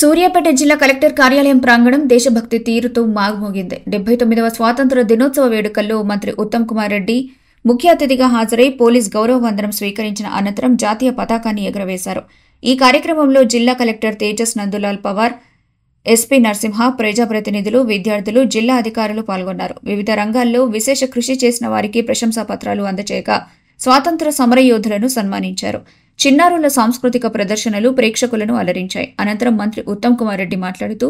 సూర్యాపేట జిల్లా కలెక్టర్ కార్యాలయం ప్రాంగణం దేశభక్తి తీరుతో మారుమోగింది. 79వ స్వాతంత్ర దినోత్సవ వేడుకల్లో మంత్రి ఉత్తమ్ కుమార్ రెడ్డి ముఖ్య అతిథిగా హాజరై పోలీస్ గౌరవ వందనం స్వీకరించిన అనంతరం జాతీయ పతాకాన్ని ఎగురవేశారు. ఈ కార్యక్రమంలో జిల్లా కలెక్టర్ తేజస్ నందులాల్ పవార్, ఎస్పీ నరసింహ, ప్రజాప్రతినిధులు, విద్యార్థులు, జిల్లా అధికారులు పాల్గొన్నారు. వివిధ రంగాల్లో విశేష కృషి చేసిన వారికి ప్రశంసాపత్రాలు అందజేయగా స్వాతంత్ర సమరయోధులను సన్మానించారు. చిన్నారుల సాంస్కృతిక ప్రదర్శనలు ప్రేక్షకులను అలరించాయి. అనంతరం మంత్రి ఉత్తమ్ కుమార్ రెడ్డి మాట్లాడుతూ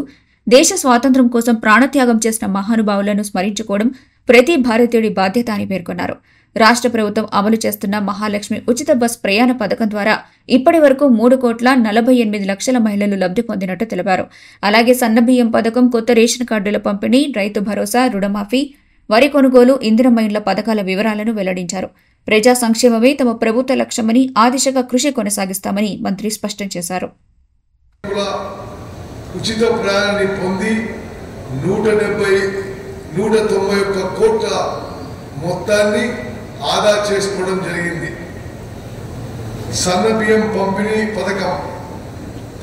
దేశ స్వాతంత్ర్యం కోసం ప్రాణత్యాగం చేసిన మహానుభావులను స్మరించుకోవడం ప్రతి భారతీయుడి బాధ్యత అని పేర్కొన్నారు. రాష్ట్ర ప్రభుత్వం అమలు చేస్తున్న మహాలక్ష్మి ఉచిత బస్ ప్రయాణ పథకం ద్వారా ఇప్పటి వరకు 3,48,00,000 మహిళలు లబ్ధి పొందినట్టు తెలిపారు. అలాగే సన్నబియ్యం పథకం, కొత్త రేషన్ కార్డుల పంపిణీ, రైతు భరోసా, రుణమాఫీ, వరి కొనుగోలు, ఇందిరమ్మ ఇండ్ల పథకాల వివరాలను వెల్లడించారు. ప్రజా సంక్షేమమే తమ ప్రభుత్వ లక్ష్యమని, ఆ దిశగా కృషి కొనసాగిస్తామని మంత్రి స్పష్టం చేశారు. ఉచిత ప్రయాణాన్ని పొంది 191 కోట్ల మొత్తాన్ని ఆదా చేసుకోవడం జరిగింది. సన్నబియ్యం పంపిణీ పథకం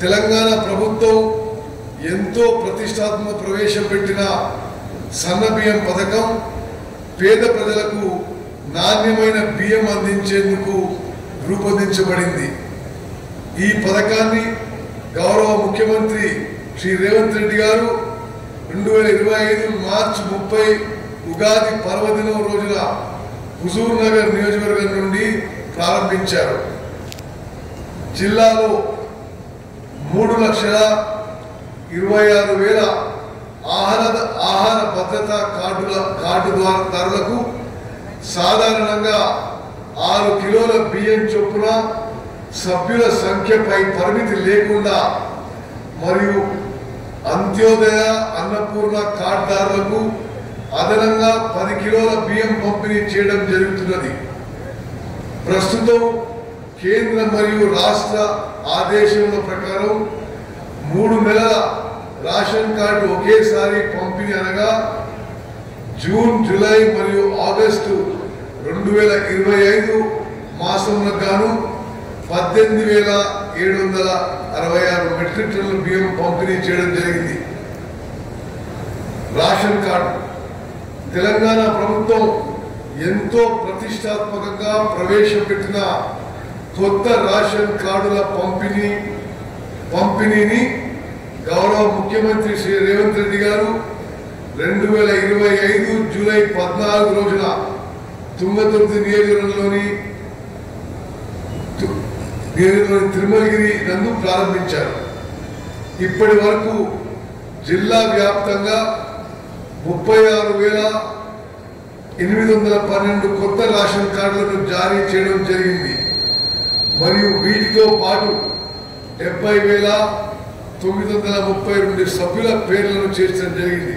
తెలంగాణ ప్రభుత్వం ఎంతో ప్రతిష్టాత్మక ప్రవేశపెట్టిన సన్నబియ్యం పథకం పేద ప్రజలకు నాణ్యమైన బియ్యం అందించేందుకు రూపొందించబడింది. ఈ పథకాన్ని గౌరవ ముఖ్యమంత్రి శ్రీ రేవంత్ రెడ్డి గారు 2025 మార్చి 30 ఉగాది పర్వదినం రోజున హుజూర్ నగర్ నియోజకవర్గం నుండి ప్రారంభించారు. జిల్లాలో 3,26,000 ఆహార భద్రతా కార్డుదారులకు సాధారణంగా 6 కిలోల బియ్యం చొప్పున సభ్యుల సంఖ్యపై పరిమితి లేకుండా మరియు అంత్యోదయ, అన్నపూర్ణ కార్డుదారులకు అదనంగా 10 కిలోల బియ్యం పంపిణీ చేయడం జరుగుతున్నది. ప్రస్తుతం కేంద్ర మరియు రాష్ట్ర ఆదేశాల ప్రకారం 3 నెలల రేషన్ కార్డు ఒకేసారి పంపిణీ అనగా జూన్, జూలై మరియు ఆగస్టు 2025 మాసంలో గాను 18,766 మెట్రిక్ టన్నుల బియ్యం పంపిణీ చేయడం జరిగింది. రేషన్ కార్డు తెలంగాణ ప్రభుత్వం ఎంతో ప్రతిష్టాత్మకంగా ప్రవేశపెట్టిన కొత్త రేషన్ కార్డుల పంపిణీని గౌరవ ముఖ్యమంత్రి శ్రీ రేవంత్ రెడ్డి గారు 2025 జూలై 14 రోజున తుంగతుర్తి నియోజకవర్గంలోని తిరుమలగిరి నందు ప్రారంభించారు. ఇప్పటి వరకు జిల్లా వ్యాప్తంగా 36,812 కొత్త రేషన్ కార్డులను జారీ చేయడం జరిగింది. మరియు వీటితో పాటు 70,932 సభ్యుల పేర్లను చేర్చడం జరిగింది.